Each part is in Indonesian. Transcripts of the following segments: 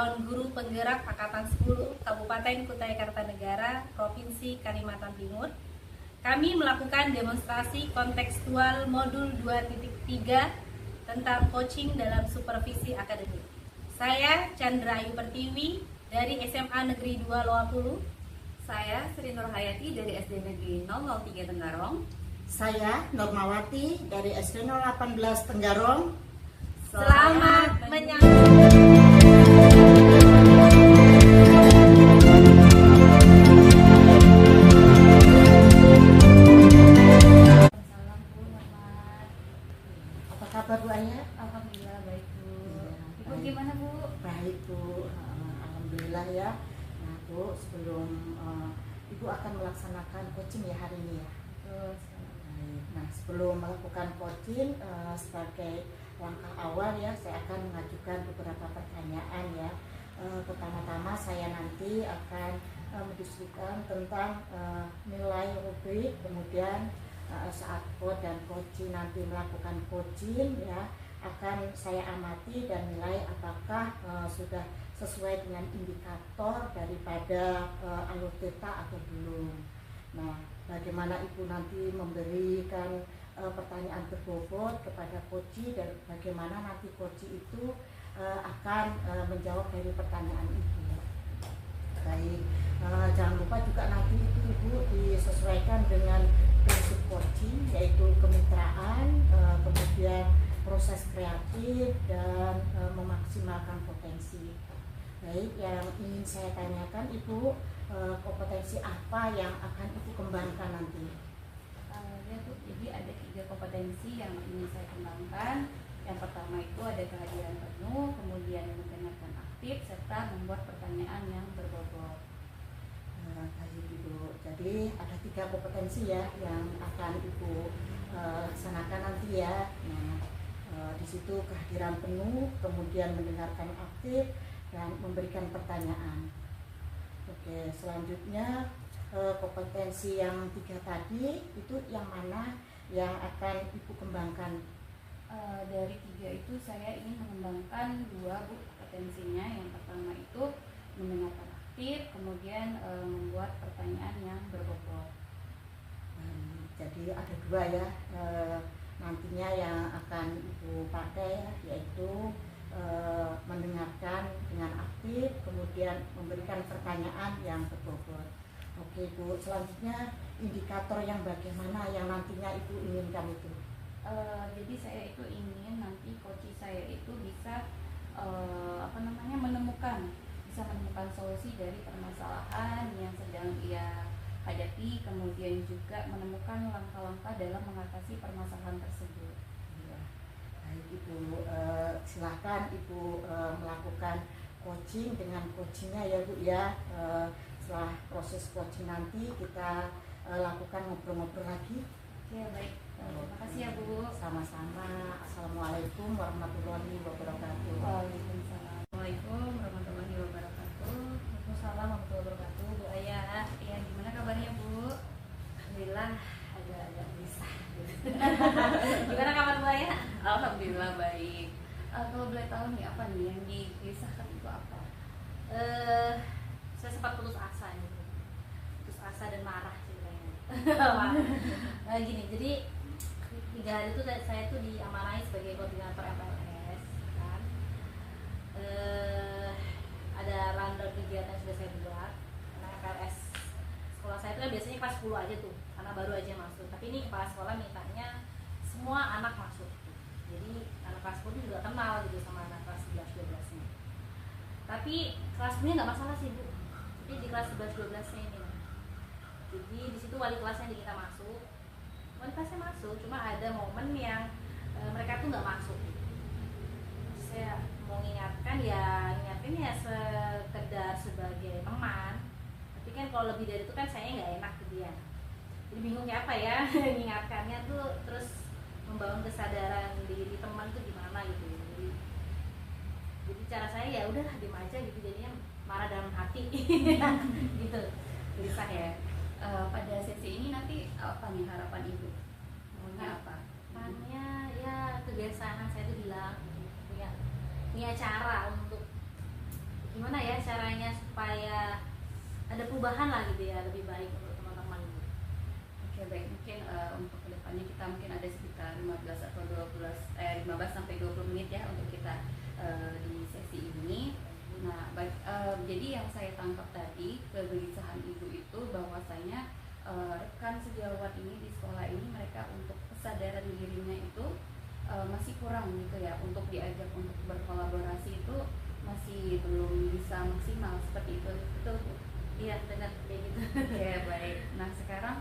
calon guru penggerak Angkatan 10 Kabupaten Kutai Kartanegara, Provinsi Kalimantan Timur. Kami melakukan demonstrasi kontekstual modul 2.3 tentang coaching dalam supervisi akademik. Saya Chandra Ayu Pertiwi dari SMA Negeri 2 Loapulu. Saya Sri Nurhayati dari SD Negeri 003 Tenggarong. Saya Normawati dari SD 018 Tenggarong. Selamat menyambut. Apa kabar Bu Aya? Alhamdulillah baik Bu. Ibu Baik. gimana Bu? Baik Bu, alhamdulillah ya. Nah Bu, sebelum Ibu akan melaksanakan coaching ya hari ini ya. Terus, Baik. Nah sebelum melakukan coaching sebagai langkah awal ya, saya akan mengajukan beberapa pertanyaan ya. Pertama-tama saya nanti akan mendiskusikan tentang nilai rubrik, kemudian saat coach dan coaching nanti melakukan coaching ya, akan saya amati dan nilai apakah sudah sesuai dengan indikator daripada alur theta atau belum. Nah, bagaimana Ibu nanti memberikan pertanyaan berbobot kepada coach dan bagaimana nanti coach itu akan menjawab dari pertanyaan Ibu. Baik, jangan lupa juga nanti itu Ibu disesuaikan dengan prinsip coaching, yaitu kemitraan, kemudian proses kreatif dan memaksimalkan potensi. Baik, yang ingin saya tanyakan Ibu, kompetensi apa yang akan Ibu kembangkan nanti? ya Bu, jadi ada 3 kompetensi yang ingin saya kembangkan. Yang pertama itu ada kehadiran penuh, kemudian mendengarkan aktif, serta membuat pertanyaan yang berbobot. Baik Ibu, jadi ada 3 kompetensi ya yang akan Ibu laksanakan nanti ya. Nah, di situ kehadiran penuh, kemudian mendengarkan aktif, dan memberikan pertanyaan. Oke, selanjutnya kompetensi yang 3 tadi itu yang mana yang akan Ibu kembangkan? Dari 3 itu saya ingin mengembangkan 2 Bu kompetensinya. Yang pertama itu mendengarkan aktif, kemudian membuat pertanyaan yang berbobot. Jadi ada 2 ya nantinya yang akan Ibu pakai, yaitu mendengarkan dengan aktif, kemudian memberikan pertanyaan yang berbobot. Oke Bu, selanjutnya indikator yang bagaimana yang nantinya Ibu inginkan itu? Jadi saya itu ingin nanti coach saya itu bisa menemukan solusi dari permasalahan yang sedang ia hadapi, kemudian juga menemukan langkah-langkah dalam mengatasi permasalahan tersebut. Ya. Baik Ibu, silahkan Ibu melakukan coaching dengan coachingnya ya Bu ya. Setelah proses coaching nanti kita lakukan ngobrol-ngobrol lagi. Ya baik, terima kasih ya Bu. Sama-sama. Assalamualaikum warahmatullahi wabarakatuh. Waalaikumsalam. Assalamualaikum warahmatullahi wabarakatuh. Waalaikumsalam warahmatullahi wabarakatuh. Bu Aya, Ya, gimana kabarnya Bu? alhamdulillah agak gelisah. Gimana kabar Bu Aya? Alhamdulillah baik. Kalau boleh tahu nih apa nih yang digelisahkan itu apa? Saya sempat putus asa gitu. Putus asa dan marah ceritanya. Gini, jadi 3 hari itu saya tuh diamanai sebagai koordinator MPLS kan. Ada rundown kegiatan yang sudah saya buat. Karena MPLS sekolah saya itu kan biasanya kelas 10 aja tuh, karena baru aja masuk. Tapi ini kepala sekolah mintanya semua anak masuk. Jadi anak kelas 10 juga kenal gitu sama anak kelas 11-12 nya. Tapi kelas 10 nggak masalah sih Bu. Tapi di kelas 11-12 nya ini. Jadi di situ wali kelasnya diminta masuk. Wali kelasnya masuk, cuma ada momen yang mereka tuh nggak masuk. Saya mau ngingatkan ya, ingatin ya sekedar sebagai teman. Tapi kan kalau lebih dari itu kan saya nggak enak ke dia. Jadi bingung kayak apa ya mengingatkannya tuh, terus membangun kesadaran diri teman tuh gimana gitu. Jadi cara saya ya udah diem aja gitu, jadinya marah dalam hati gitu, gelisah ya. Pada sesi ini nanti apa nih harapan Ibu? Maunya apa? Harapannya ya kebiasaan saya tuh bilang punya cara untuk gimana ya caranya supaya ada perubahan lah gitu ya, lebih baik untuk teman-teman gitu. Oke, baik, mungkin untuk kedepannya kita mungkin ada sekitar 15 atau 15 sampai 20 menit ya untuk kita di sesi ini. Nah, jadi yang saya tangkap tadi kegelisahan ibu itu bahwasanya rekan sejawat ini di sekolah ini mereka untuk kesadaran dirinya itu masih kurang gitu ya, untuk diajak untuk berkolaborasi itu masih belum bisa maksimal seperti itu, betul Bu? Iya benar kayak gitu. Ya baik. Nah sekarang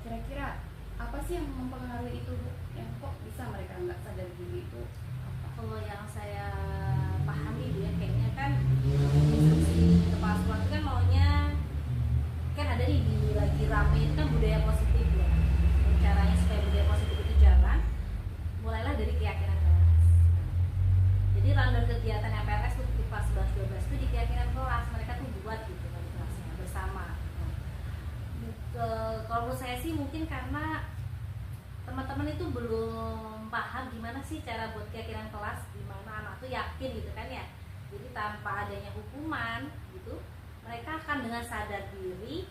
kira-kira apa sih yang mempengaruhi itu Bu? Yang kok bisa mereka nggak sadar diri itu apa? Kalau yang saya pahami ya kayaknya kan instruksi kepala sekolah itu kan maunya kan ada nih di lagi rame itu kan budaya positif ya. Dan caranya supaya budaya positif itu jalan, mulailah dari keyakinan kelas. Jadi rundown kegiatan MPLS tuh di kelas 11-12 itu di keyakinan kelas mereka tuh buat gitu kan kelasnya bersama. Kalau menurut saya sih mungkin karena teman-teman itu belum paham gimana sih cara buat keyakinan kelas, gimana anak tuh yakin gitu kan ya. Jadi tanpa adanya hukuman gitu, mereka akan dengan sadar diri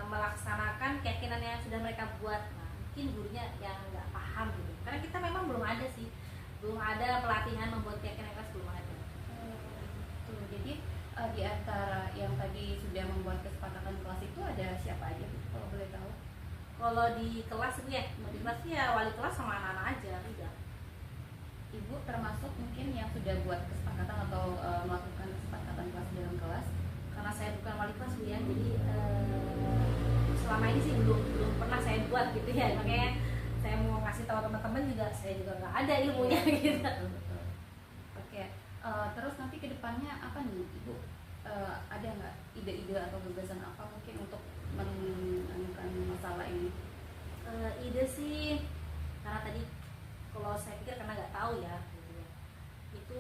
melaksanakan keyakinan yang sudah mereka buat. Nah, mungkin gurunya yang nggak paham gitu, karena kita memang belum ada sih, belum ada pelatihan membuat keyakinan kelas, belum ada. Tuh, jadi di antara yang tadi sudah membuat kesepakatan kelas itu ada siapa aja Bu, kalau boleh tahu? Kalau di kelas itu ya, di kelas ya wali kelas sama anak-anak aja, tidak. Ibu termasuk mungkin yang sudah buat kesepakatan atau melakukan kesepakatan kelas dalam kelas? Karena saya bukan wali kelas Bu ya, jadi selama ini sih belum pernah saya buat gitu ya, makanya saya mau ngasih tahu teman-teman juga, saya juga nggak ada ilmunya gitu. Betul. Oke, terus nanti kedepannya apa nih Ibu? Ada nggak ide-ide atau gagasan apa mungkin untuk menangani masalah ini? Ide sih karena tadi kalau saya pikir karena nggak tahu ya gitu ya, itu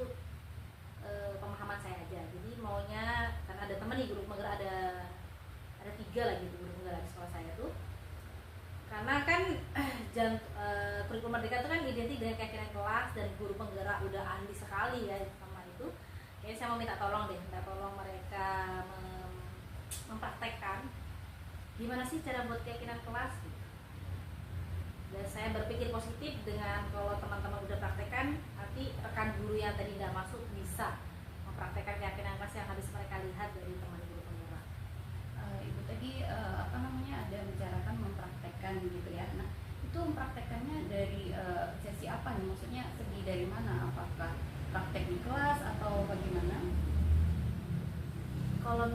pemahaman saya aja. Jadi maunya karena ada teman nih guru penggerak, ada 3 lagi tuh guru penggerak di sekolah saya tuh, karena kan kurikulum merdeka itu kan identik dengan keyakinan kelas dan guru penggerak udah ahli sekali ya sama itu. Kayaknya saya mau minta tolong mereka mempraktekkan gimana sih cara buat keyakinan kelas gitu. Dan saya berpikir positif dengan kalau teman-teman udah praktekkan, nanti rekan guru yang tadi nggak masuk bisa mempraktekkan keyakinan kelas yang habis mereka lihat dari teman guru penggerak. Ibu tadi ada bicarakan mempraktekkan gitu ya. Nah itu mempraktekkannya dari sesi apa nih? Maksudnya segi dari mana? Apakah praktek di kelas atau bagaimana? Kalau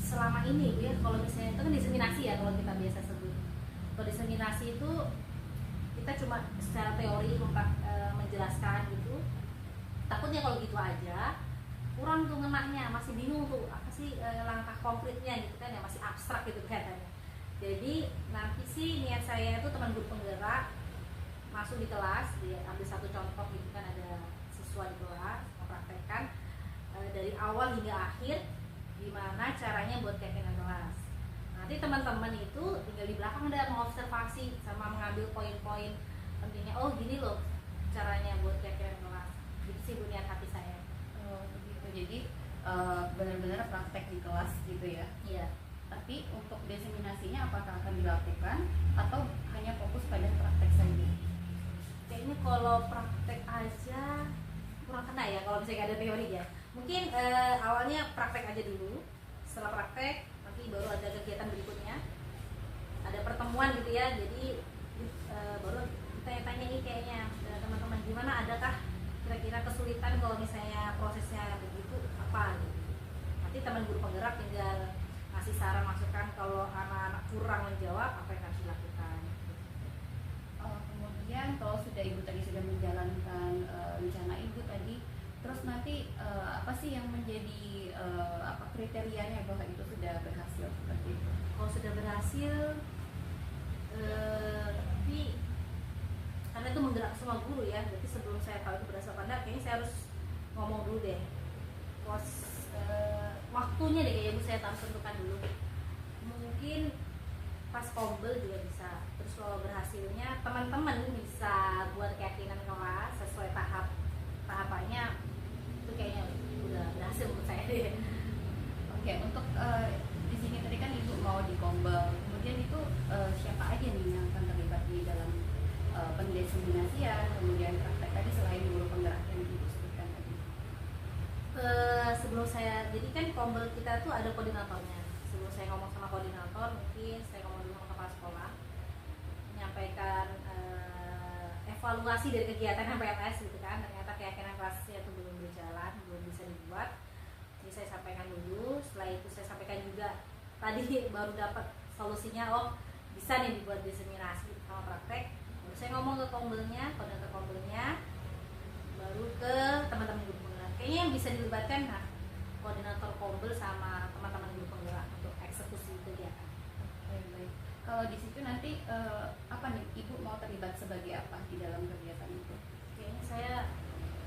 selama ini ya, kalau misalnya itu kan diseminasi ya, kalau kita biasa sebut. Kalau diseminasi itu kita cuma secara teori menjelaskan gitu. Takutnya kalau gitu aja kurang tuh ngenaknya, masih bingung tuh apa sih langkah konkretnya gitu kan ya, masih abstrak gitu kelihatannya. Jadi nanti sih niat saya itu teman guru penggerak masuk di kelas, dia ambil satu contoh gitu kan, ada siswa di kelas mempraktekkan dari awal hingga akhir gimana caranya buat keyakinan kelas. Nanti teman-teman itu tinggal di belakang udah mengobservasi sama mengambil poin-poin pentingnya. Oh gini loh caranya buat keyakinan kelas. Gitu sih Bu niat hati saya. Oh begitu. Jadi benar-benar praktek di kelas gitu ya. Iya. Tapi untuk diseminasinya apakah akan dilakukan atau hanya fokus pada praktek saja? Kayaknya kalau praktek aja kurang kena ya kalau misalnya ada teori ya. Mungkin awalnya praktek aja dulu. Setelah praktek nanti baru ada kegiatan berikutnya. Ada pertemuan gitu ya. Jadi baru tanya-tanya nih kayaknya teman-teman gimana, adakah kira-kira kesulitan kalau misalnya prosesnya begitu apa gitu. Nanti teman guru penggerak tinggal ngasih saran masukan kalau anak-anak kurang menjawab apa yang harus dilakukan. Kemudian kalau sudah Ibu tadi sudah menjalankan rencana Ibu tadi, terus nanti apa sih yang menjadi kriterianya bahwa itu sudah berhasil seperti itu? Kalau sudah berhasil, tapi karena itu menggerak semua guru ya, berarti sebelum saya tahu itu berhasil apa enggak, kayaknya saya harus ngomong dulu deh. Waktunya deh kayaknya saya harus tentukan dulu. Mungkin pas kombel juga bisa. Terus kalau berhasilnya teman-teman bisa buat keyakinan kelas sesuai tahapannya, itu kayaknya saya, jadi kan Kombel kita tuh ada koordinatornya. Sebelum saya ngomong sama koordinator, mungkin saya ngomong dulu sama kepala sekolah, menyampaikan evaluasi dari kegiatan PLS gitu kan. Ternyata keyakinan kelasnya itu belum berjalan, belum bisa dibuat. Jadi saya sampaikan dulu. Setelah itu saya sampaikan juga tadi baru dapat solusinya, oh bisa nih dibuat diseminasi sama praktek. Baru saya ngomong ke kombelnya, koordinator kombelnya, baru ke teman-teman guru penggerak. Kayaknya yang bisa dilibatkan nah koordinator kombel sama teman-teman guru penggerak untuk eksekusi kegiatan. Baik. Kalau di situ nanti apa nih Ibu mau terlibat sebagai apa di dalam kegiatan itu? Kayaknya saya,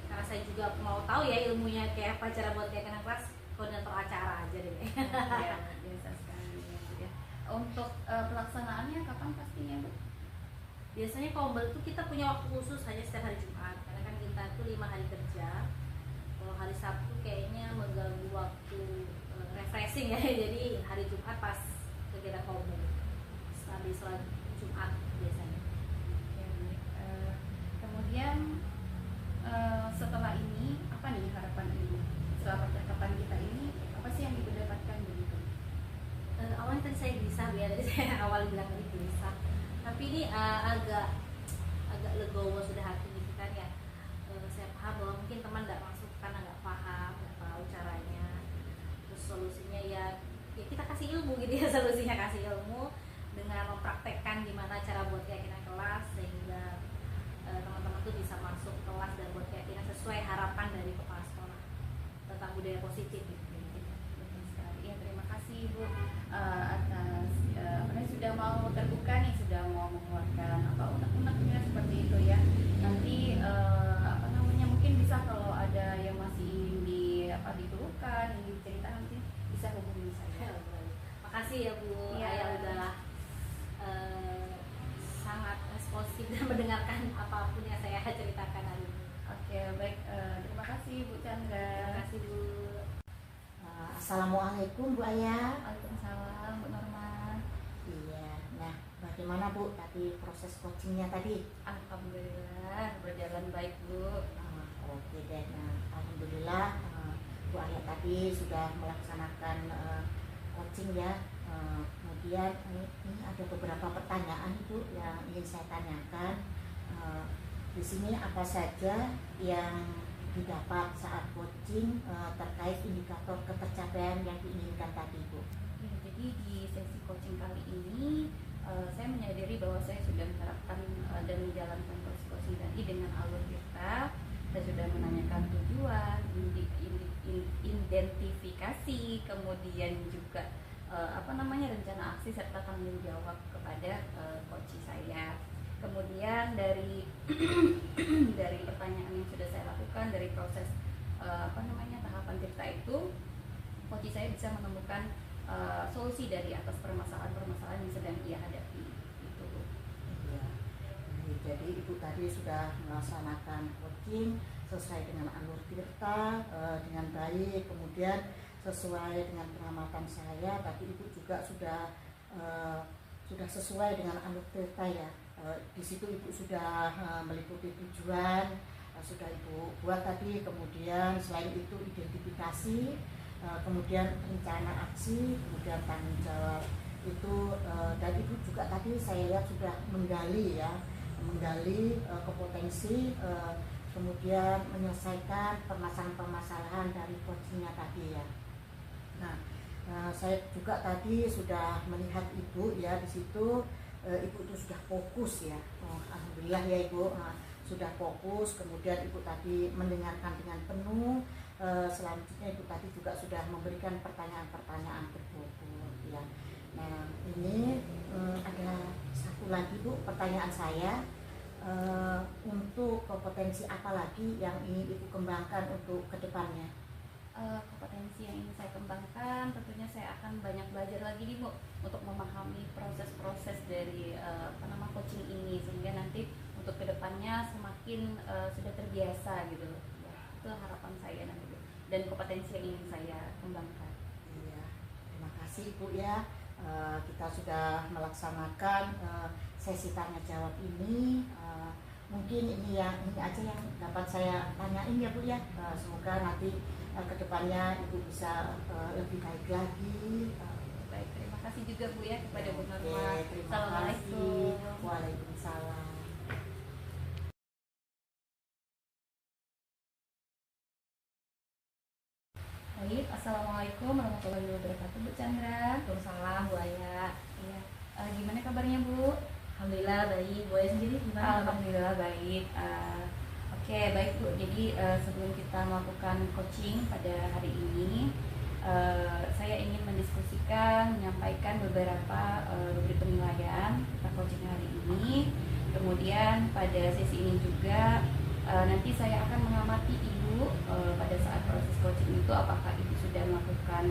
karena saya juga mau tahu ya ilmunya kayak apa cara buat keyakinan kelas, koordinator acara aja deh. Ya, biasa sekali ya. Untuk pelaksanaannya kapan pastinya Bu? Biasanya kombel tuh kita punya waktu khusus hanya setiap hari Jumat, karena kan kita tuh 5 hari kerja. Kalau hari Sabtu kayaknya mengganggu waktu refreshing ya. Jadi hari Jumat pas kegiatan kombel habis sholat Jumat biasanya. Oke, baik. Kemudian setelah ini apa nih harapan Ibu? Setelah percakapan kita ini apa sih yang Ibu dapatkan begitu? Awalnya tadi saya gelisah ya, tadi saya awal bilang tadi gelisah, tapi ini agak legowo sudah hati gitu kan ya. Saya paham bahwa mungkin teman nggak masuk karena nggak paham, nggak tahu caranya. Terus solusinya ya kita kasih ilmu gitu ya. Solusinya kasih ilmu dengan mempraktekkan gimana cara buat keyakinan kelas, sehingga teman-teman tuh bisa masuk kelas dan buat keyakinan sesuai harapan dari kepala sekolah tentang budaya positif gitu. Betul sekali. Ya, terima kasih Ibu atas sudah mau terbuka nih, sudah mau mengeluarkan apa unek-uneknya seperti itu ya. Nanti apa namanya mungkin bisa kalau ada yang masih dikeluhkan, ingin cerita nanti bisa hubungi saya. Makasih ya Bu, Iya. Ayah udah sangat responsif dan mendengarkan apapun yang saya ceritakan hari ini. Oke, baik. Terima kasih Bu Chandra. Terima kasih Bu. Assalamualaikum Bu Ayah. Waalaikumsalam Bu Norma. Iya, nah bagaimana Bu tadi proses coachingnya tadi? Alhamdulillah berjalan baik Bu. Oke deh, nah alhamdulillah Bu Ayah tadi sudah melaksanakan coaching ya. Kemudian ini ada beberapa pertanyaan Bu yang ingin saya tanyakan. Di sini apa saja yang didapat saat coaching terkait indikator ketercapaian yang diinginkan tadi Bu? Ya, jadi di sesi coaching kali ini saya menyadari bahwa saya sudah menerapkan dan menjalankan proses coaching tadi dengan alur kita. Saya sudah menanyakan tujuan, identifikasi, kemudian juga rencana aksi serta tanggung jawab kepada coach saya. Kemudian dari dari pertanyaan yang sudah saya lakukan, dari proses tahapan cerita itu, coach saya bisa menemukan solusi dari atas permasalahan yang sedang ia hadapi. Itu. Ya. Jadi Ibu tadi sudah melaksanakan coaching sesuai dengan alur tirta dengan baik, kemudian sesuai dengan pengamatan saya. Tadi Ibu juga sudah sesuai dengan alur tirta ya. Di situ Ibu sudah meliputi tujuan, sudah Ibu buat tadi, kemudian selain itu identifikasi, kemudian rencana aksi, kemudian tanggung jawab itu, dan Ibu juga tadi saya lihat sudah menggali kompetensi, kemudian menyelesaikan permasalahan-permasalahan dari coachingnya tadi ya. Nah, saya juga tadi sudah melihat Ibu ya di situ. Ibu itu sudah fokus ya, alhamdulillah ya Ibu, sudah fokus. Kemudian Ibu tadi mendengarkan dengan penuh. Selanjutnya Ibu tadi juga sudah memberikan pertanyaan-pertanyaan berbobot ya. Nah ini ada satu lagi Bu pertanyaan saya, untuk kompetensi apa lagi yang ingin Ibu kembangkan untuk kedepannya? Kompetensi yang ingin saya kembangkan, tentunya saya akan banyak belajar lagi nih Bu untuk memahami proses-proses dari coaching ini, sehingga nanti untuk kedepannya semakin sudah terbiasa gitu. Ya, itu harapan saya nanti Bu, dan kompetensi yang ingin saya kembangkan. Iya, terima kasih Bu ya. Kita sudah melaksanakan sesi tanya jawab ini. mungkin ini aja yang dapat saya tanyain ya Bu ya. Semoga nanti kedepannya Ibu bisa lebih baik lagi. Baik, terima kasih juga Bu ya kepada Bu Oke, Norma. terima Assalamualaikum. kasih. Waalaikumsalam. Baik, assalamualaikum warahmatullahi wabarakatuh Bu Chandra. Waalaikumsalam Bu Aya. Iya, gimana kabarnya Bu? Alhamdulillah baik. Bu Aya sendiri gimana? Alhamdulillah baik. Oke, baik Bu. Jadi sebelum kita melakukan coaching pada hari ini, saya ingin mendiskusikan, menyampaikan beberapa rubrik penilaian kita coaching hari ini. Kemudian pada sesi ini juga nanti saya akan mengamati Ibu pada saat proses coaching itu, apakah Ibu sudah melakukan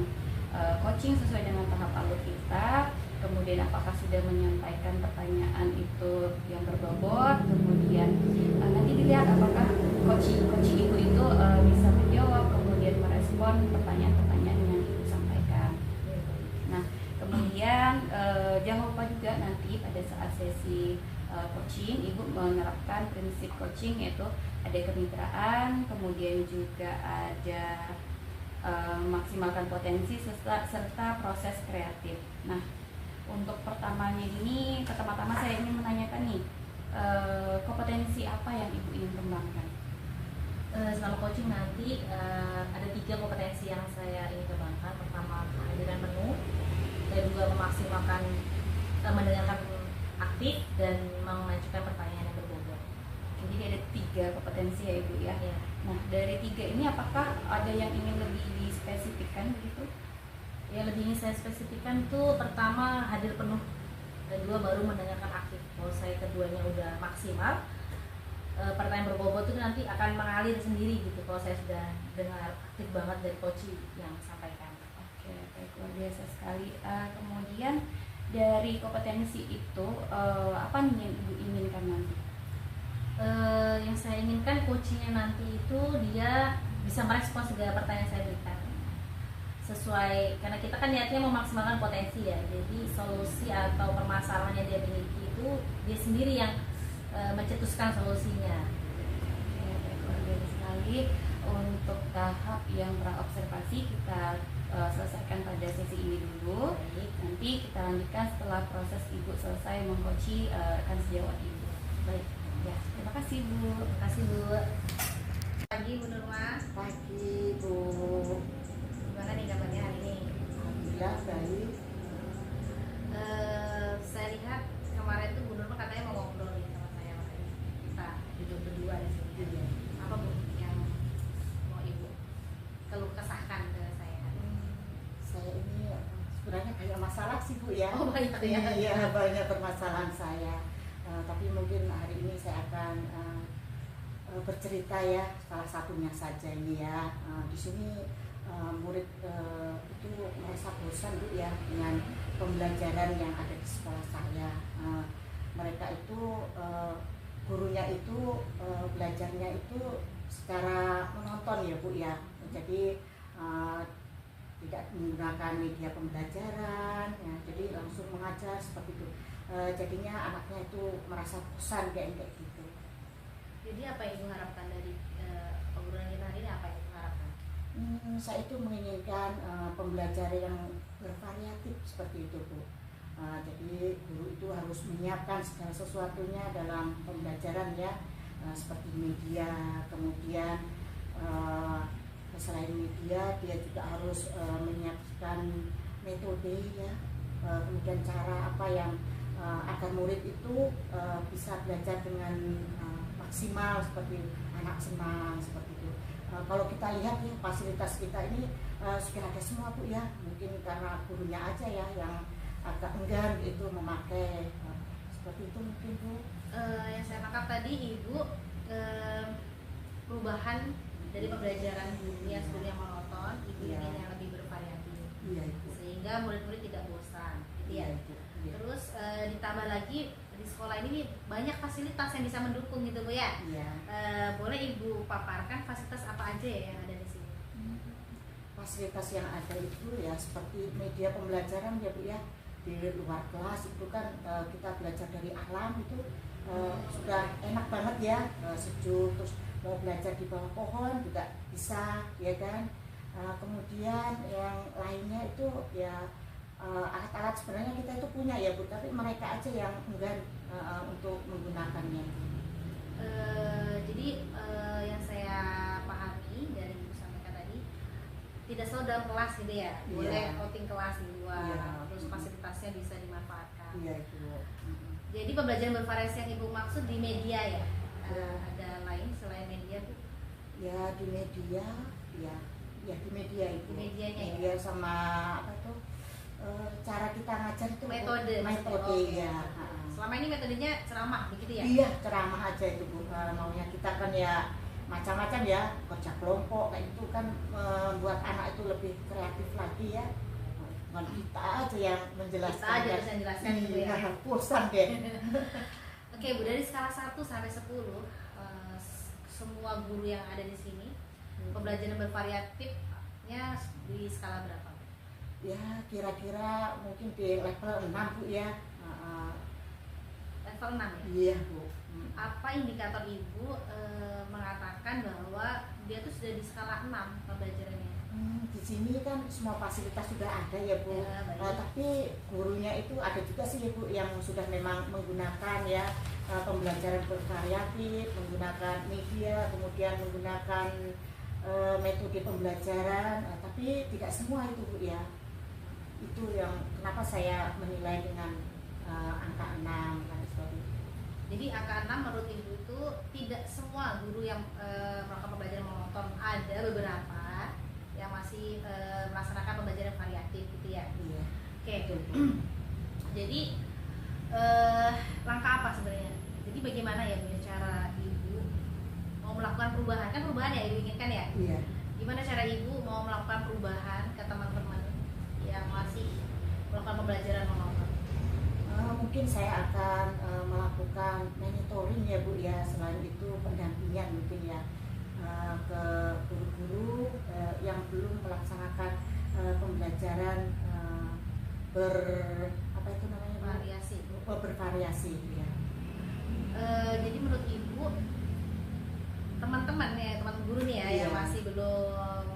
coaching sesuai dengan tahap alur kita, kemudian apakah sudah menyampaikan pertanyaan itu yang berbobot, kemudian nanti dilihat apakah coaching Ibu itu bisa menjawab, kemudian merespon pertanyaan-pertanyaan yang Ibu sampaikan. Nah, kemudian jangan lupa juga nanti pada saat sesi coaching Ibu menerapkan prinsip coaching, yaitu ada kemitraan, kemudian juga ada maksimalkan potensi serta proses kreatif. Nah, untuk pertamanya ini, pertama-tama saya ingin menanyakan nih, kompetensi apa yang Ibu ingin kembangkan? Selama coaching nanti ada 3 kompetensi yang saya ingin kembangkan. Pertama, kehadiran penuh, kedua memaksimalkan mendengarkan aktif, dan mengajukan pertanyaan yang berbobot. Jadi ada 3 kompetensi ya Ibu ya. Ya. Nah, dari 3 ini apakah ada yang ingin lebih dispesifikkan begitu? Yang lebih ingin saya spesifikkan tuh pertama hadir penuh, kedua baru mendengarkan aktif. Kalau saya keduanya udah maksimal, pertanyaan berbobot itu nanti akan mengalir sendiri gitu kalau saya sudah dengar aktif banget dari coach yang sampaikan. Oke, baik, luar biasa sekali. Kemudian dari kompetensi itu apa nih yang Ibu inginkan nanti? Yang saya inginkan coachingnya nanti itu dia bisa merespon segala pertanyaan yang saya berikan sesuai, karena kita kan niatnya memaksimalkan potensi ya, jadi solusi atau permasalahan yang dia miliki itu dia sendiri yang mencetuskan solusinya. Oke, baik, luar biasa sekali. Untuk tahap yang praobservasi kita selesaikan pada sesi ini dulu. Baik. Nanti kita lanjutkan setelah proses Ibu selesai mengcoachi rekan sejawat Ibu. Baik. Ya, terima kasih Bu. Terima kasih Bu. Pagi Bu Nurma. Pagi Bu. Gimana nih kabarnya hari ini? Alhamdulillah baik. Saya lihat kemarin tuh Bu Nurma katanya mau ngobrol nih sama saya, makanya kita duduk berdua di sini. Iya. Apa Bu yang mau Ibu keluh kesahkan ke saya? Saya ini sebenarnya banyak masalah sih Bu ya. Oh banyak ya. Iya, banyak permasalahan saya. Tapi mungkin hari ini saya akan bercerita ya, salah satunya saja ini ya. Di sini murid itu merasa bosan Bu ya dengan pembelajaran yang ada di sekolah saya. Mereka itu gurunya itu belajarnya itu secara menonton ya Bu ya. Jadi tidak menggunakan media pembelajaran ya, jadi langsung mengajar seperti itu. Jadinya anaknya itu merasa bosan kayak gitu. Jadi apa yang Ibu harapkan dari penggunaan kita hari ini, apa yang Ibu harapkan? Saya itu menginginkan pembelajaran yang bervariatif seperti itu Bu. Jadi guru itu harus menyiapkan segala sesuatunya dalam pembelajaran ya, seperti media, kemudian selain media dia juga harus menyiapkan metode ya, kemudian cara apa yang agar murid itu bisa belajar dengan maksimal, seperti anak senang seperti itu. Kalau kita lihat ya, fasilitas kita ini sudah ada semua Bu ya, mungkin karena gurunya aja ya yang agak enggan itu memakai seperti itu mungkin Bu. Yang saya tangkap tadi Ibu perubahan dari pembelajaran guru yang sebelumnya monoton, Ibu Iya. ingin yang lebih bervariatif, Iya Ibu. sehingga murid-murid tidak bosan, gitu ya. Iya Ibu. Iya. Terus ditambah lagi di sekolah ini nih banyak fasilitas yang bisa mendukung gitu Bu ya. Iya. Boleh Ibu paparkan fasilitas apa aja ya yang ada di sini? Fasilitas yang ada itu ya seperti media pembelajaran ya Bu ya. Di luar kelas itu kan kita belajar dari alam itu sudah enak banget ya, sejuk, terus mau belajar di bawah pohon juga bisa ya kan. Kemudian yang lainnya itu ya alat-alat sebenarnya kita itu punya ya Bu, tapi mereka aja yang enggan untuk menggunakannya. Jadi yang saya pahami dari Ibu sampaikan tadi, tidak selalu dalam kelas gitu ya, boleh Iya. outing kelas di luar, Iya. terus fasilitasnya bisa dimanfaatkan. Iya itu. Jadi pembelajaran bervariasi yang Ibu maksud di media ya? Iya. Ada lain selain media Bu? Ya di media, ya di media itu. Di medianya ya? Media sama apa tuh? Cara kita ngajar itu Metode metode oke. ya. Selama ini metodenya ceramah begitu ya? Iya, ceramah aja itu Bu. Maunya kita kan ya macam-macam ya, kerja kelompok kayak itu kan membuat anak itu lebih kreatif lagi ya. Bukan kita aja yang menjelaskan. Kita aja bisa menjelaskan gitu ya. Iya, bosan deh. Oke Bu, dari skala 1 sampai 10 semua guru yang ada di sini pembelajaran bervariatifnya di skala berapa? Ya, kira-kira mungkin di level 6 Bu ya. Level 6 ya? Iya Bu. Apa indikator Ibu mengatakan bahwa dia tuh sudah di skala 6 pembelajarannya? Di sini kan semua fasilitas sudah ada ya Bu. Ya, baik. Tapi gurunya itu ada juga sih ya Bu yang sudah memang menggunakan ya pembelajaran bervariatif, menggunakan media, kemudian menggunakan metode pembelajaran, tapi tidak semua itu Bu ya. Itu yang kenapa saya menilai dengan angka 6 kan seperti itu. Jadi angka 6 menurut Ibu itu tidak semua guru yang melakukan pembelajaran monoton, ada beberapa yang masih melaksanakan pembelajaran variatif gitu ya. Iya. Oke. Betul, Bu. Jadi langkah apa sebenarnya? Jadi bagaimana ya Bu, cara Ibu mau melakukan perubahan? Kan perubahan ya Ibu inginkan ya? Iya. Gimana cara Ibu mau melakukan perubahan ke teman-teman yang masih melakukan pembelajaran monoton? Mungkin saya akan melakukan monitoring ya Bu ya, selain itu pendampingan mungkin ya ke guru-guru yang belum melaksanakan pembelajaran apa itu namanya Bu? Variasi. Bervariasi ya. Jadi menurut Ibu teman-teman ya, teman guru nih ya Iya. yang masih belum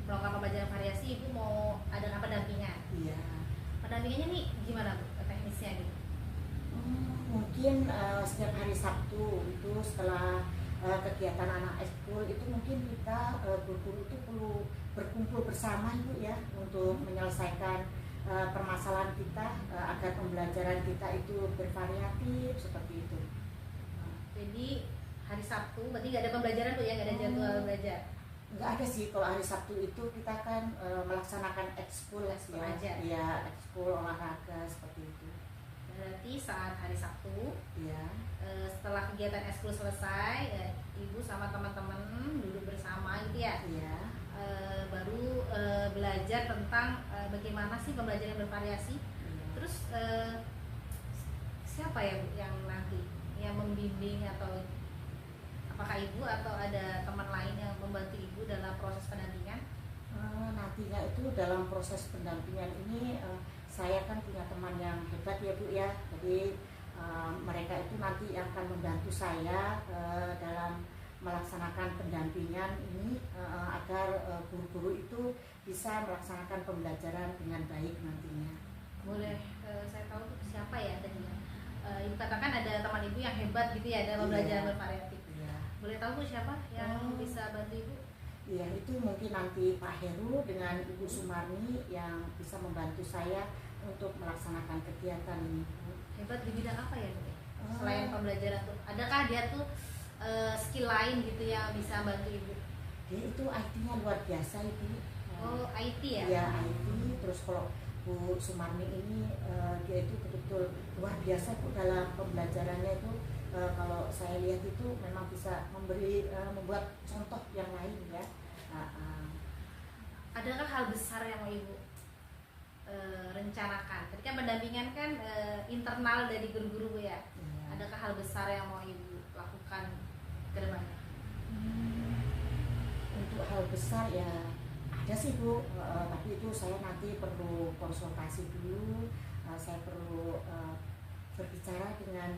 melakukan pembelajaran variasi, Ibu mau ada apa pendampingan? Iya. Pendampingannya nih gimana Bu, teknisnya gitu? Mungkin setiap hari Sabtu itu setelah kegiatan anak ekskul itu mungkin kita guru-guru itu perlu berkumpul bersama Bu ya untuk menyelesaikan permasalahan kita agar pembelajaran kita itu bervariatif seperti itu. Jadi hari Sabtu berarti nggak ada pembelajaran Bu ya, nggak ada jadwal belajar? Nggak ada sih, kalau hari Sabtu itu kita kan melaksanakan ekskul Ekskul ya, aja. ya ekskul olahraga seperti itu. Berarti saat hari Sabtu Ya. setelah kegiatan ekskul selesai, Ibu sama teman-teman duduk bersama gitu ya, Iya. baru belajar tentang bagaimana sih pembelajaran bervariasi. Iya. Terus siapa ya Bu yang nanti yang membimbing, atau apakah Ibu atau ada teman lain yang membantu Ibu dalam proses pendampingan? Nantinya itu dalam proses pendampingan ini saya kan punya teman yang hebat ya Bu ya, jadi mereka itu nanti akan membantu saya dalam melaksanakan pendampingan ini agar guru-guru itu bisa melaksanakan pembelajaran dengan baik nantinya. Boleh saya tahu tuh siapa ya tadi ya? Ibu katakan ada teman Ibu yang hebat gitu ya dalam Iya. pembelajaran bervariatif. Iya. Boleh tahu Bu siapa yang Oh. bisa bantu Ibu? Iya, itu mungkin nanti Pak Heru dengan Ibu Sumarni yang bisa membantu saya untuk melaksanakan kegiatan ini. Hebat di bidang apa ya Bu? Oh. Selain pembelajaran tuh, adakah dia tuh skill lain gitu yang bisa bantu Ibu? Dia itu IT-nya luar biasa Ibu. Oh, IT ya? Iya, IT. Terus kalau Bu Sumarni ini dia itu betul-betul luar biasa Bu dalam pembelajarannya itu. Kalau saya lihat itu memang bisa membuat contoh yang lain ya. Adakah hal besar yang mau Ibu rencanakan? Ketika pendampingan kan internal dari guru-guru Bu ya. Iya. Adakah hal besar yang mau Ibu lakukan ke depannya? Untuk hal besar ya ada sih Bu, tapi itu saya nanti perlu konsultasi dulu. Saya perlu berbicara dengan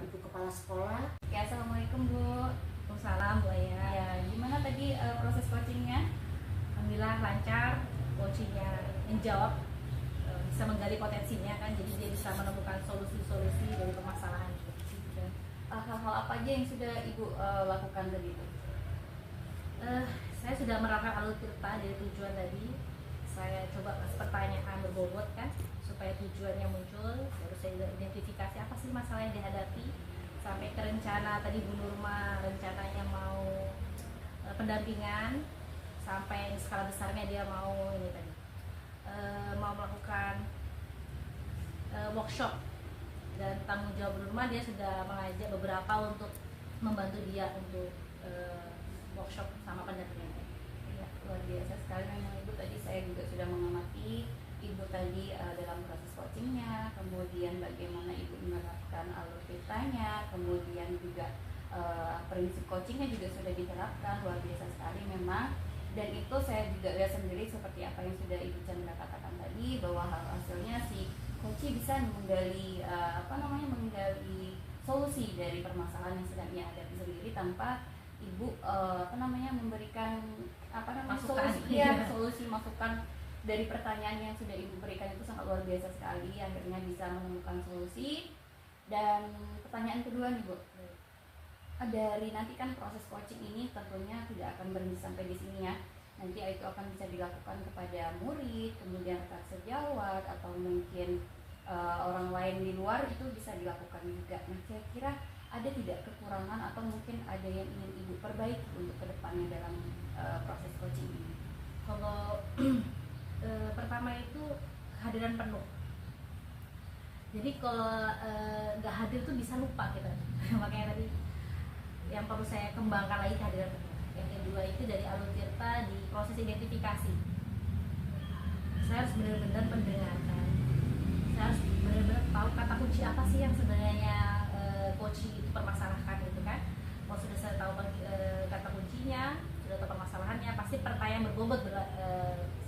Ibu Kepala Sekolah. Oke, assalamualaikum Bu. Waalaikumsalam Bu Aya. Ya, gimana tadi proses coachingnya? Alhamdulillah lancar, coachingnya menjawab, bisa menggali potensinya kan, jadi dia bisa menemukan solusi-solusi dari permasalahan gitu. Hal-hal apa aja yang sudah Ibu lakukan tadi itu? Saya sudah menerapkan alur tirta dari tujuan tadi. Saya coba kasih pertanyaan berbobot kan, supaya tujuannya muncul. Baru saya identifikasi apa sih masalah yang dihadapi, sampai ke rencana tadi Bu Nurma rencananya mau pendampingan, sampai skala besarnya dia mau ini tadi mau melakukan workshop, dan tanggung jawab Bu Nurma dia sudah mengajak beberapa untuk membantu dia untuk workshop sama pendampingan. Ya, luar biasa sekali memang Ibu. Tadi saya juga sudah mengamati Ibu tadi dalam proses coachingnya, kemudian bagaimana Ibu menerapkan alur tirtanya, kemudian juga prinsip coachingnya juga sudah diterapkan. Luar biasa sekali memang. Dan itu saya juga lihat sendiri seperti apa yang sudah Ibu Chandra katakan tadi, bahwa hasilnya si coach bisa menggali menggali solusi dari permasalahan yang sedang ia hadapi sendiri tanpa Ibu memberikan Masukan. solusi masukan dari pertanyaan yang sudah Ibu berikan. Itu sangat luar biasa sekali, akhirnya bisa menemukan solusi. Dan pertanyaan kedua nih Bu, dari nanti kan proses coaching ini tentunya tidak akan berhenti sampai di sini ya. Nanti itu akan bisa dilakukan kepada murid, kemudian rekan sejawat, atau mungkin orang lain di luar itu bisa dilakukan juga. Nah, kira-kira ada tidak kekurangan atau mungkin ada yang ingin Ibu perbaiki untuk kedepannya dalam proses coaching ini? Kalau pertama itu kehadiran penuh. Jadi kalau nggak hadir tuh bisa lupa kita. Makanya tadi yang perlu saya kembangkan lagi kehadiran penuh. Yang kedua itu dari alur tirta di proses identifikasi. Saya harus benar-benar mendengarkan. Saya harus benar-benar tahu kata kunci apa sih yang sebenarnya coaching itu permasalahkan gitu kan. Kalau sudah saya tahu kata kuncinya, sudah tahu permasalahannya, pasti pertanyaan berbobot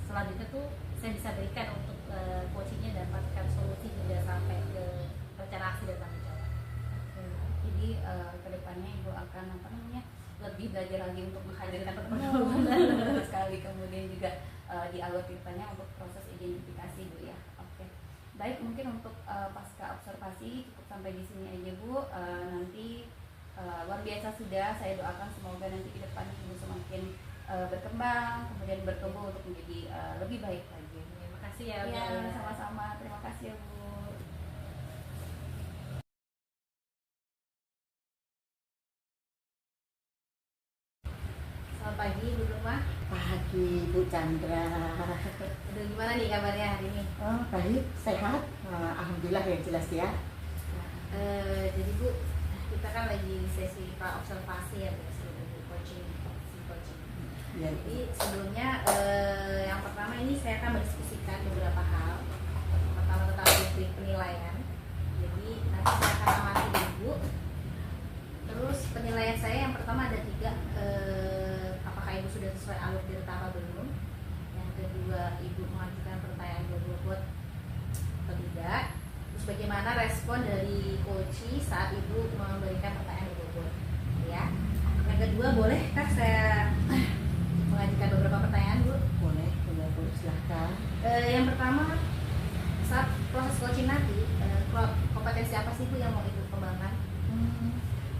selanjutnya tuh saya bisa berikan untuk coachingnya, dapatkan solusi hingga sampai ke rencana aksi dan tanggung jawab. Jadi kedepannya Ibu akan lebih belajar lagi untuk menghadirkan penuh sekali, kemudian juga di alur tirtanya untuk proses identifikasi Bu ya. Oke, baik, mungkin untuk pasca observasi cukup sampai di sini aja Bu. Nanti luar biasa sudah, saya doakan semoga nanti ke depannya Ibu semakin berkembang, kemudian bertumbuh untuk menjadi lebih baik lagi. Terima kasih ya. Ya, sama-sama, terima kasih ya Bu. Selamat pagi Bu Nurma. Pagi Bu Chandra. Udah gimana nih kabarnya hari ini? Oh, baik, sehat. Alhamdulillah ya, jelas ya. Jadi Bu, kita kan lagi sesi pra observasi ya Bu, coaching. Ya, Jadi sebelumnya yang pertama ini saya akan mendiskusikan beberapa hal. Pertama tentang rubrik penilaian. Jadi nanti saya akan amati dulu. Terus penilaian saya yang pertama ada 3. Apakah Ibu sudah sesuai alur tirta atau belum? Yang kedua, Ibu mengajukan pertanyaan berbobot atau tidak? Terus bagaimana respon dari coach saat Ibu memberikan pertanyaan berbobot? Ya. Yang kedua, bolehkah saya mengajukan beberapa pertanyaan Bu? boleh Bu, silahkan. Yang pertama, saat proses coaching nanti, kompetensi apa sih Bu yang mau Ibu kembangkan?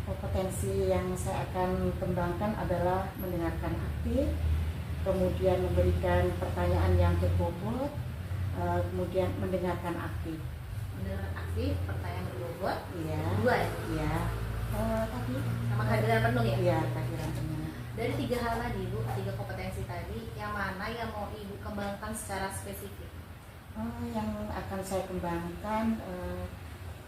Kompetensi yang saya akan kembangkan adalah mendengarkan aktif, kemudian memberikan pertanyaan yang berbobot, kemudian mendengarkan aktif. Mendengar aktif, pertanyaan berbobot. Iya. 2 ya? Iya. Tadi. Sama kehadiran penuh ya? Iya, kehadiran penuh. Dari 3 hal tadi Bu, 3 kompetensi tadi, yang mana yang mau Ibu kembangkan secara spesifik? Yang akan saya kembangkan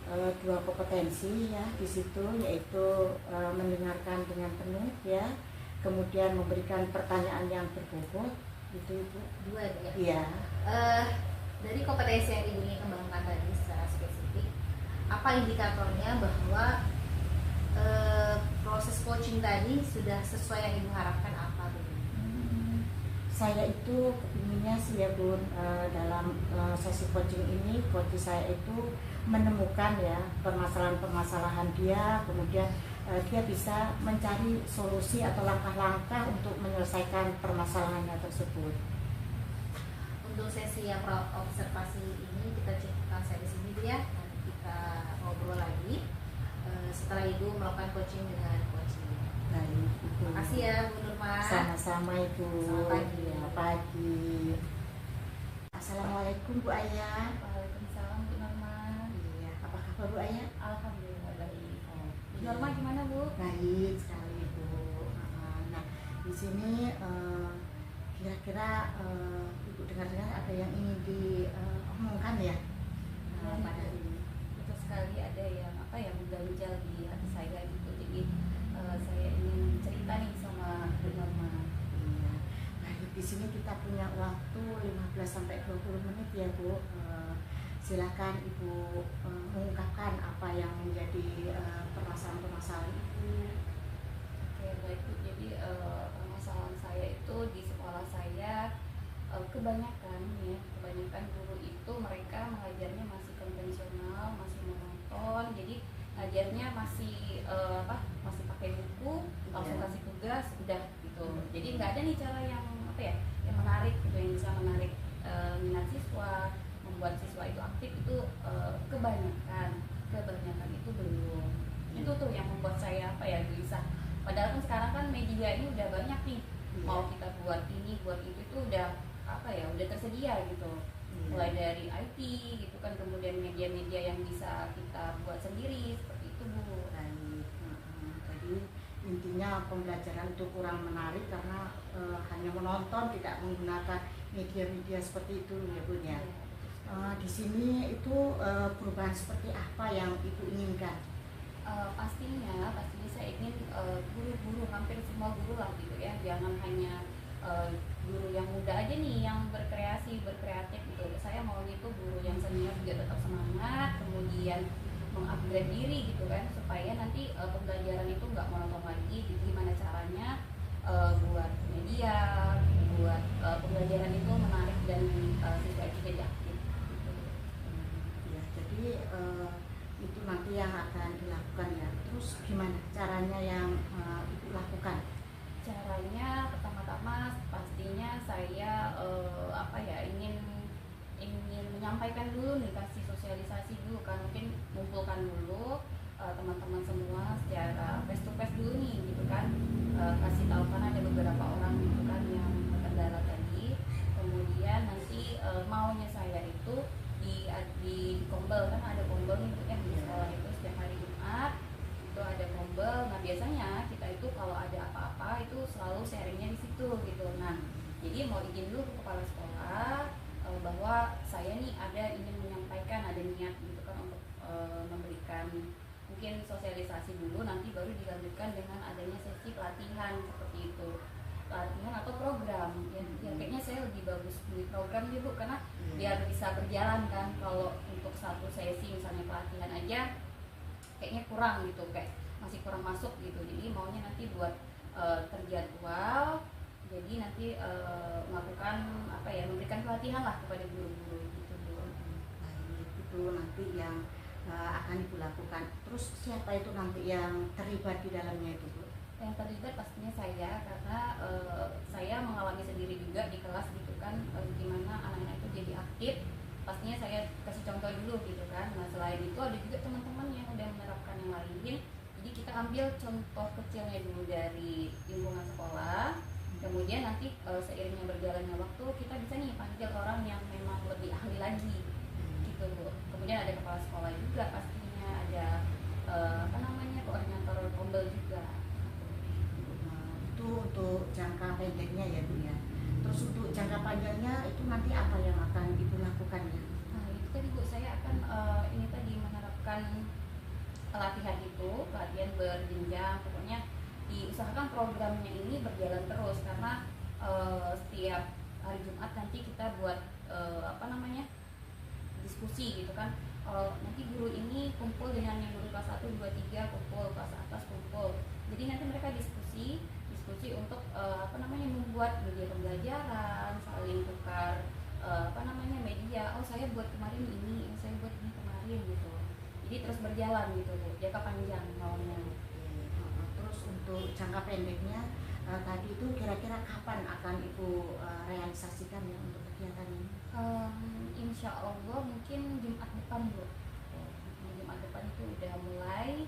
2 kompetensi ya di situ, yaitu mendengarkan dengan penuh ya, kemudian memberikan pertanyaan yang berbobot, gitu Ibu. 2 ya? Iya. Dari kompetensi yang Ibu ingin kembangkan tadi secara spesifik, apa indikatornya bahwa proses coaching tadi sudah sesuai yang Ibu harapkan apa Bu? Saya itu kepinginnya sih ya Bun, dalam sesi coaching ini coach saya itu menemukan ya permasalahan-permasalahan dia, kemudian dia bisa mencari solusi atau langkah-langkah untuk menyelesaikan permasalahannya tersebut. Untuk sesi yang observasi ini kita cukupkan sampai sini dulu ya. Nanti kita ngobrol lagi setelah Ibu melakukan coaching dengan coaching. Baik, Ibu. Terima kasih ya Bu Nurma. Sama-sama Ibu. Selamat pagi. Ya, pagi. Assalamualaikum Bu Ayah. Waalaikumsalam Bu Norma. Iya, apa kabar Bu Ayah? Alhamdulillah baik. Bu Iya. Norma gimana Bu? Baik sekali Bu. Nah, di sini kira-kira Ibu dengar-dengar ada yang ingin diomongkan ya pada hari ini? Betul sekali, ada yang mengganjal di hati saya gitu. Jadi saya ingin cerita nih sama Bu Norma. Iya. Baik, di sini kita punya waktu 15 sampai 20 menit ya Bu. Silakan Ibu mengungkapkan apa yang menjadi permasalahan-permasalahan Ibu. Oke baik Bu, jadi permasalahan saya itu di sekolah saya kebanyakan guru itu mereka mengajarnya masih konvensional, masih monoton. Jadi ngajarnya masih masih pakai buku, langsung kasih tugas udah gitu. Jadi nggak ada nih cara yang yang menarik gitu, yang bisa menarik minat siswa, membuat siswa itu aktif itu kebanyakan itu belum. Itu tuh yang membuat saya gelisah. Padahal kan sekarang kan media ini udah banyak nih, mau kita buat ini buat itu udah udah tersedia gitu. Mulai dari IT gitu kan, kemudian media-media yang bisa kita buat sendiri seperti itu Bu. Baik. Jadi intinya pembelajaran itu kurang menarik karena hanya menonton, tidak menggunakan media-media seperti itu ya Bu ya. Di sini itu perubahan seperti apa yang Ibu inginkan? Pastinya saya ingin guru-guru, hampir semua guru lah gitu ya, jangan hanya guru yang muda aja nih yang berkreatif gitu. Saya maunya itu guru yang senior juga tetap semangat, kemudian mengupgrade diri gitu kan, supaya nanti pembelajaran itu nggak monoton lagi. Gimana caranya buat media, buat pembelajaran itu menarik dan siswa itu jadi aktif gitu. Ya, jadi itu nanti yang akan dilakukan ya. Terus gimana caranya yang Ibu lakukan? Caranya pertama-tama pastinya saya ingin menyampaikan dulu nih, kasih sosialisasi dulu kan, mungkin mengumpulkan dulu teman-teman semua secara face to face dulu nih gitu kan, kasih tahu kan ada beberapa orang gitu kan yang terkendala tadi. Kemudian nanti maunya saya itu di kombel, kan ada kombel nih di sekolah itu setiap hari Jumat itu ada kombel. Nah biasanya kita itu kalau ada apa-apa itu selalu sharingnya di situ gitu. Nah jadi mau izin dulu ke kepala sekolah bahwa saya nih ingin menyampaikan, ada niat gitu kan untuk memberikan mungkin sosialisasi dulu, nanti baru dilanjutkan dengan adanya sesi pelatihan seperti itu, pelatihan atau program yang kayaknya saya lebih bagus di program sih Bu, karena biar bisa berjalan kan. Kalau untuk satu sesi misalnya pelatihan aja kayaknya kurang gitu, kayak masih kurang masuk gitu. Jadi maunya nanti buat terjadwal, jadi nanti melakukan memberikan pelatihan lah kepada guru-guru gitu Bu. Baik, itu nanti yang akan Ibu lakukan. Terus siapa itu nanti yang terlibat di dalamnya itu Bu? Yang terlibat pastinya saya, karena saya mengalami sendiri juga di kelas gitu kan, gimana anak-anak itu jadi aktif. Pastinya saya kasih contoh dulu gitu kan. Nah selain itu ada juga teman-teman yang udah menerapkan yang lain. Jadi kita ambil contoh kecilnya dulu dari lingkungan sekolah, kemudian nanti seiringnya berjalannya waktu kita bisa nih panggil orang yang memang lebih ahli lagi gitu Bu. Kemudian ada kepala sekolah juga, pastinya ada koordinator kombel juga. Itu untuk jangka pendeknya ya Bu ya. Terus untuk jangka panjangnya itu nanti apa yang akan Ibu lakukan ya? Nah itu tadi Bu, saya akan menerapkan pelatihan berjenjang, pokoknya diusahakan programnya ini berjalan terus, karena setiap hari Jumat nanti kita buat diskusi gitu kan. Nanti guru ini kumpul dengan yang guru kelas 1, 2, 3 kumpul, kelas atas kumpul. Jadi nanti mereka diskusi untuk membuat media pembelajaran, saling tukar apa namanya media, oh saya buat kemarin ini, saya buat ini kemarin gitu. Jadi terus berjalan gitu Bu, jangka panjang maunya. Terus untuk jangka pendeknya tadi itu kira-kira kapan akan Ibu realisasikan ya untuk kegiatan ini? Insya Allah mungkin Jumat depan Bu. Jumat depan itu udah mulai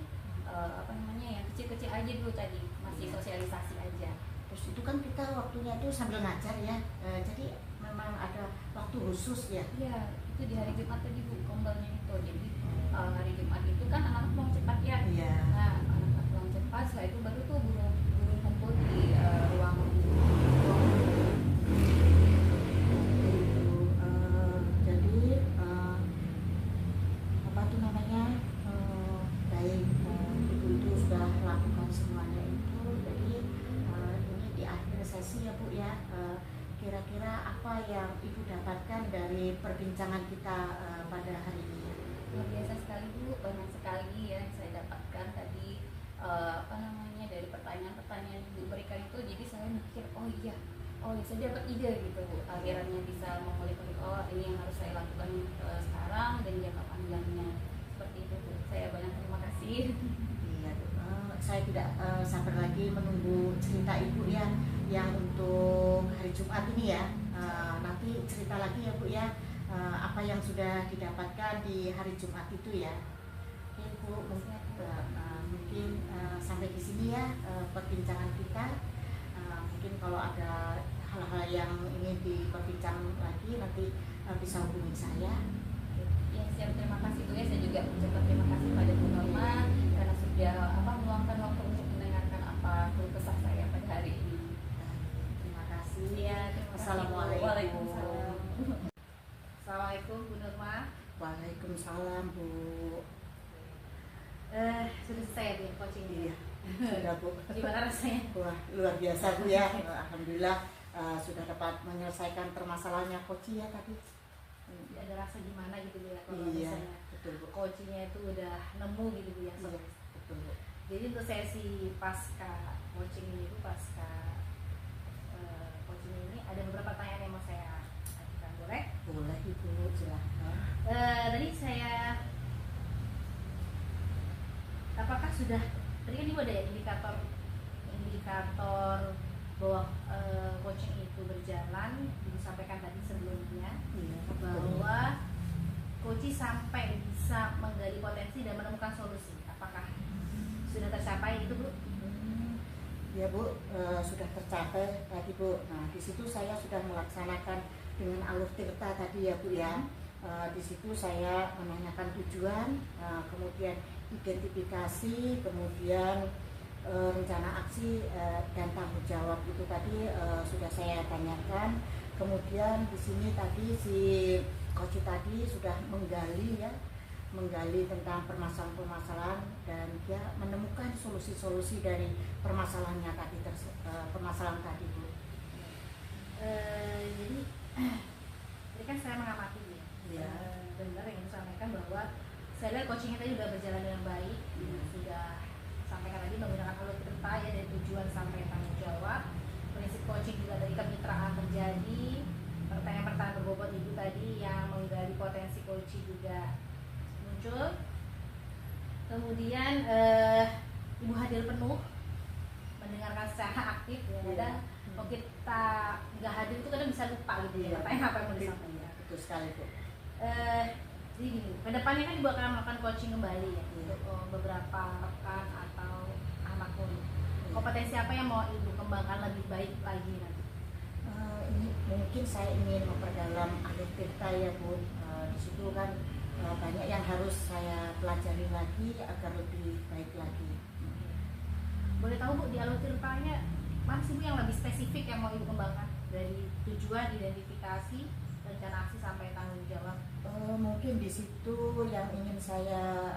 apa namanya yang kecil-kecil aja dulu tadi, masih sosialisasi aja. Terus itu kan kita waktunya itu sambil ngajar ya, jadi memang ada waktu khusus ya? Iya, itu di hari Jumat tadi Bu, kembangnya itu. Jadi hari Jumat itu kan anak-anak pulang cepat ya. Iya. Nah, anak-anak pulang cepat, setelah itu baru tuh guru kumpul di ruang jadi apa tuh namanya, baik Ibu itu sudah lakukan semuanya itu, jadi ini di akhir sesi ya Bu ya, kira-kira apa yang Ibu dapatkan dari perbincangan kita pada hari ini? luar biasa sekali Bu, banyak sekali ya yang saya dapatkan tadi, apa namanya, dari pertanyaan-pertanyaan yang diberikan itu. Jadi saya mikir, oh iya, saya dapat ide gitu Bu, akhirnya bisa mengulik-ulik, oh ini yang harus saya lakukan sekarang dan jangka panjangnya, seperti itu Bu. Saya banyak terima kasih. Iya, saya tidak sabar lagi menunggu cerita Ibu ya, yang untuk hari Jumat ini ya. Nanti cerita lagi ya Bu ya, apa yang sudah didapatkan di hari Jumat itu ya. Oke Bu, mungkin sampai di sini ya perbincangan kita. Mungkin kalau ada hal-hal yang ingin diperbincang lagi nanti bisa hubungi saya. Ya, siap, terima kasih Bu ya. Saya juga ucapkan terima kasih pada Bu Norma karena sudah meluangkan waktu untuk mendengarkan apa keluh kesah saya pada hari ini. Terima kasih. Ya, terima kasih. Assalamualaikum. Waalaikumsalam. Assalamualaikum Bu Norma. Waalaikumsalam Bu. Sudah selesai ya coachingnya? Iya, sudah Bu. Gimana rasanya? Wah, luar biasa Bu ya. Alhamdulillah sudah dapat menyelesaikan permasalahannya Koci ya tadi. Tidak ada rasa gimana gitu Bu ya kalau Iya, misalnya betul Bu. coachingnya itu udah nemu gitu Bu ya. Iya, betul Bu. Jadi untuk sesi pasca coaching ini Bu, pasca coaching ini ada beberapa pertanyaan yang mau saya ajukan, boleh? Boleh Ibu, silahkan. Tadi saya, apakah sudah, tadi kan Ibu ada ya indikator bahwa coaching itu berjalan, disampaikan tadi sebelumnya Iya, bahwa coaching sampai bisa menggali potensi dan menemukan solusi. Apakah sudah tercapai itu Bu? Ya Bu, sudah tercapai tadi Bu. Nah di situ saya sudah melaksanakan dengan alur tirta tadi ya Bu ya. Di situ saya menanyakan tujuan, kemudian identifikasi, kemudian rencana aksi dan tanggung jawab itu tadi sudah saya tanyakan. Kemudian di sini tadi si coach tadi sudah menggali tentang permasalahan-permasalahan dan dia menemukan solusi-solusi dari permasalahannya tadi permasalahan tadi Bu. Jadi tadi kan saya mengamati ya, Iya. benar yang disampaikan bahwa saya lihat coachingnya tadi sudah berjalan dengan baik, sudah sampaikan tadi menggunakan alur tirta ya, dari tujuan sampai tanggung jawab. Prinsip coaching juga dari kemitraan terjadi, pertanyaan-pertanyaan berbobot itu tadi yang menggali potensi coaching juga muncul. Kemudian Ibu hadir penuh, mendengarkan secara aktif ya. Kadang kalau kita nggak hadir itu kadang bisa lupa gitu ya, pertanyaan apa yang mau disampaikan. Betul sekali Bu. Jadi gini, kedepannya kan Ibu akan melakukan coaching kembali ya, untuk beberapa rekan atau anak pun. Kompetensi apa yang mau Ibu kembangkan lebih baik lagi nanti? Ini mungkin saya ingin memperdalam alur tirta ya Bu. Di situ kan banyak yang harus saya pelajari lagi agar lebih baik lagi. Boleh tahu Bu, di alur tirtanya mana sih Bu yang lebih spesifik yang mau Ibu kembangkan? Dari tujuan, identifikasi, rencana aksi sampai tanggung jawab. Mungkin di situ yang ingin saya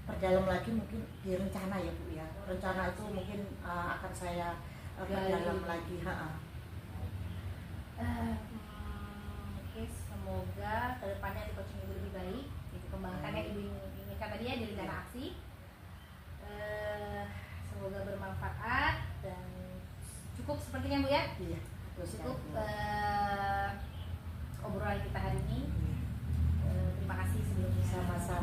perdalam lagi mungkin di rencana ya Bu ya. Rencana itu mungkin akan saya perdalam lagi. Oke, semoga kedepannya di coaching Ibu lebih baik, Ibu kembangkan yang Ibu inginkan tadi ya di rencana aksi. Semoga bermanfaat dan cukup sepertinya Bu ya. Iya, betul Cukup sekali, Bu. obrolan kita hari ini. Terima kasih sebelumnya. Sama-sama.